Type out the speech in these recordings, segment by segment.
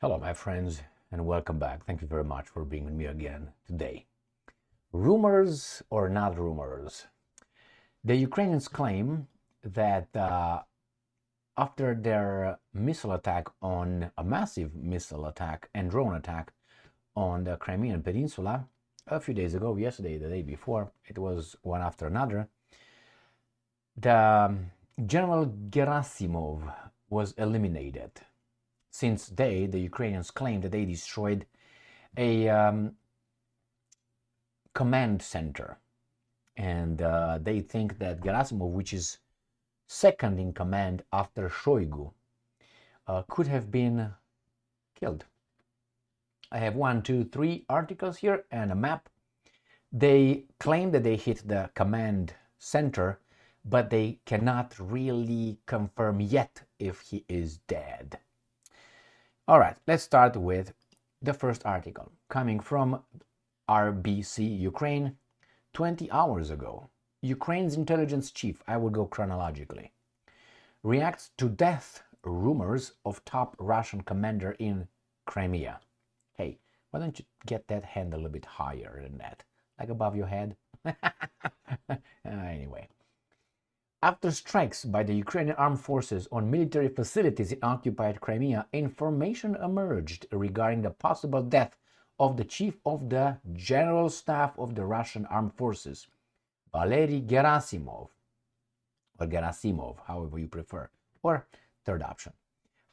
Hello, my friends, and welcome back. Thank you very much for being with me again today. Rumors or not rumors? The Ukrainians claim that after their missile attack on a massive missile attack and drone attack on the Crimean Peninsula a few days ago, yesterday, the day before, it was one after another, the General Gerasimov was eliminated. Since the Ukrainians claim that they destroyed a command center. And they think that Gerasimov, which is second in command after Shoigu, could have been killed. I have 1, 2, 3 articles here and a map. They claim that they hit the command center, but they cannot really confirm yet if he is dead. All right, let's start with the first article coming from RBC Ukraine 20 hours ago. Ukraine's intelligence chief, I will go chronologically, reacts to death rumors of top Russian commander in Crimea. Hey, why don't you get that hand a little bit higher than that, like above your head? Anyway. After strikes by the Ukrainian armed forces on military facilities in occupied Crimea, information emerged regarding the possible death of the chief of the General Staff of the Russian Armed Forces, Valery Gerasimov, or Gerasimov, however you prefer, or third option.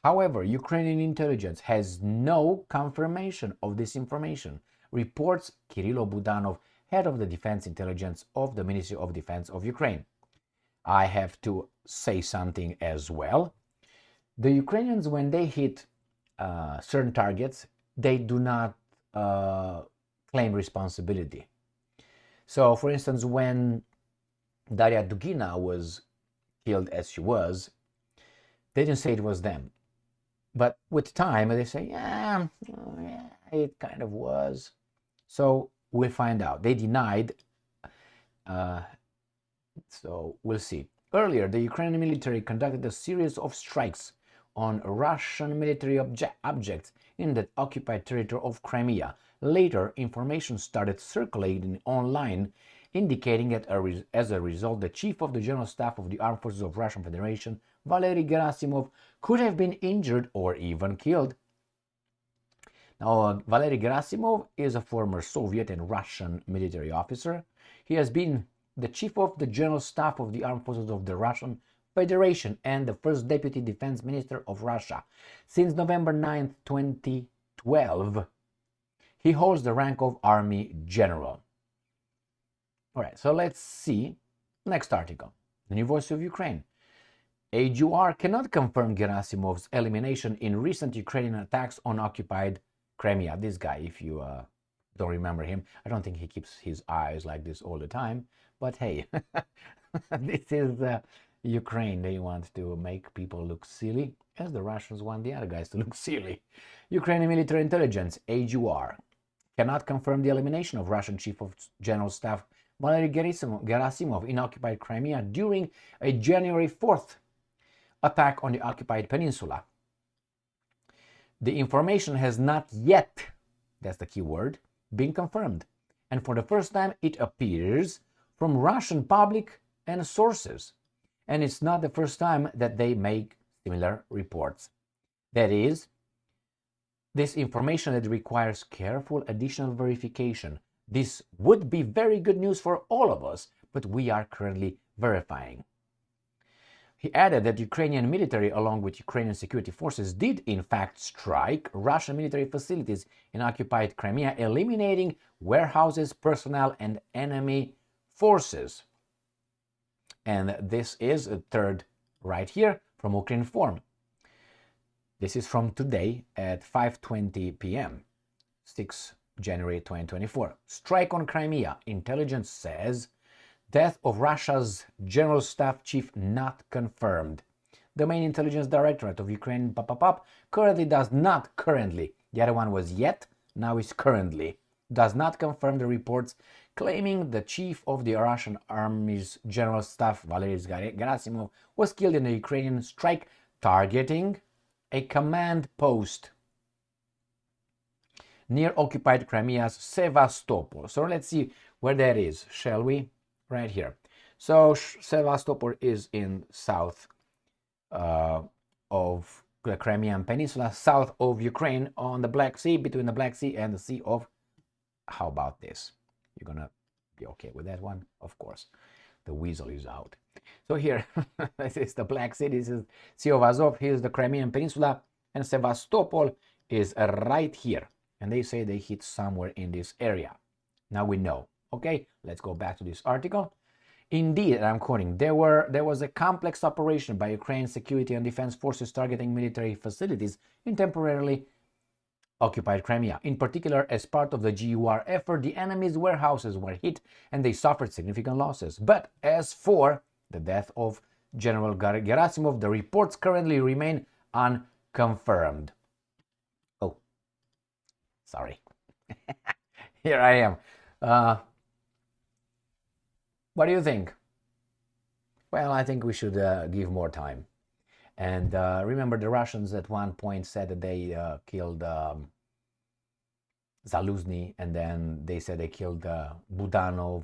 However, Ukrainian intelligence has no confirmation of this information, reports Kirilo Budanov, head of the Defense Intelligence of the Ministry of Defense of Ukraine. I have to say something as well. The Ukrainians, when they hit certain targets, they do not claim responsibility. So, for instance, when Daria Dugina was killed as she was, they didn't say it was them. But with time, they say, yeah, it kind of was. So we'll find out. They denied. So we'll see. Earlier, the Ukrainian military conducted a series of strikes on Russian military objects in the occupied territory of Crimea. Later, information started circulating online indicating that as a result, the chief of the General Staff of the Armed Forces of Russian Federation, Valery Gerasimov, could have been injured or even killed. Now, Valery Gerasimov is a former Soviet and Russian military officer. He has been the chief of the General Staff of the Armed Forces of the Russian Federation and the first Deputy Defense Minister of Russia. Since November 9, 2012, he holds the rank of Army General. All right, so let's see. Next article. The New Voice of Ukraine. AGUR cannot confirm Gerasimov's elimination in recent Ukrainian attacks on occupied Crimea. This guy, if you don't remember him, I don't think he keeps his eyes like this all the time. But hey, this is Ukraine. They want to make people look silly, as the Russians want the other guys to look silly. Ukrainian military intelligence, AGUR, cannot confirm the elimination of Russian Chief of General Staff Valery Gerasimov in occupied Crimea during a January 4th attack on the occupied peninsula. The information has not yet, that's the key word, been confirmed. And for the first time, it appears from Russian public and sources. And it's not the first time that they make similar reports. That is, this information that requires careful additional verification. This would be very good news for all of us, but we are currently verifying. He added that Ukrainian military, along with Ukrainian security forces, did in fact strike Russian military facilities in occupied Crimea, eliminating warehouses, personnel, and enemy forces. And this is a third right here from Ukrinform. This is from today at 5:20 p.m., 6 January 2024. Strike on Crimea. Intelligence says death of Russia's General Staff Chief not confirmed. The main intelligence directorate of Ukraine currently does not the other one was yet, now is currently, does not confirm the reports claiming the chief of the Russian Army's General Staff, Valery Gerasimov, was killed in a Ukrainian strike targeting a command post. near occupied Crimea's Sevastopol. So let's see where that is, shall we? Right here. So Sevastopol is in south of the Crimean Peninsula, south of Ukraine, on the Black Sea, between the Black Sea and the Sea of... How about this? You're gonna be okay with that one? Of course. The weasel is out. So here, this is the Black Sea, this is Sea of Azov, here's the Crimean Peninsula, and Sevastopol is right here. And they say they hit somewhere in this area. Now we know. Okay, let's go back to this article. Indeed, and I'm quoting, there was a complex operation by Ukraine's security and defense forces targeting military facilities in temporarily occupied Crimea. In particular, as part of the GUR effort, the enemy's warehouses were hit and they suffered significant losses. But as for the death of General Gerasimov, the reports currently remain unconfirmed. Oh, sorry. Here I am. What do you think? Well, I think we should give more time. And remember, the Russians at one point said that they killed Zaluzny, and then they said they killed Budanov.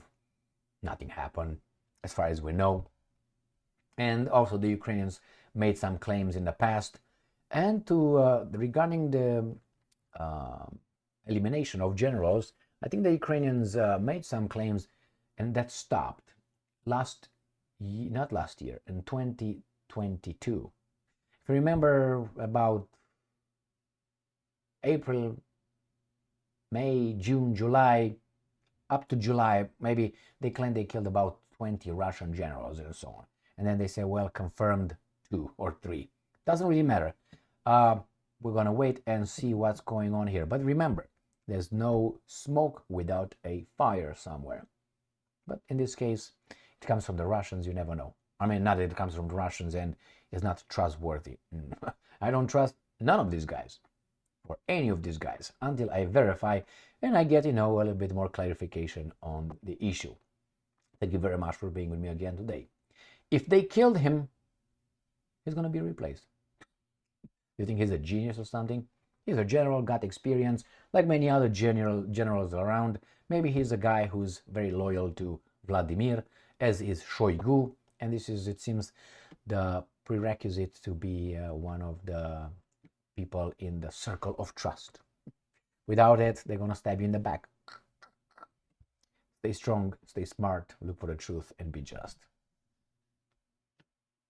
Nothing happened, as far as we know. And also the Ukrainians made some claims in the past. And regarding the elimination of generals, I think the Ukrainians made some claims, and that stopped not last year, in 2022. If you remember, about April, May, June, July, up to July, maybe they claimed they killed about 20 Russian generals and so on. And then they say, well, confirmed 2 or 3. Doesn't really matter. We're going to wait and see what's going on here. But remember, there's no smoke without a fire somewhere. But in this case, it comes from the Russians, you never know. I mean, not that it comes from the Russians and is not trustworthy. I don't trust none of these guys, or any of these guys, until I verify and I get, a little bit more clarification on the issue. Thank you very much for being with me again today. If they killed him, he's going to be replaced. You think he's a genius or something? He's a general, got experience, like many other generals around. Maybe he's a guy who's very loyal to Vladimir, as is Shoigu, and this is, it seems, the prerequisite to be one of the people in the circle of trust. Without it, they're gonna stab you in the back. Stay strong, stay smart, look for the truth, and be just.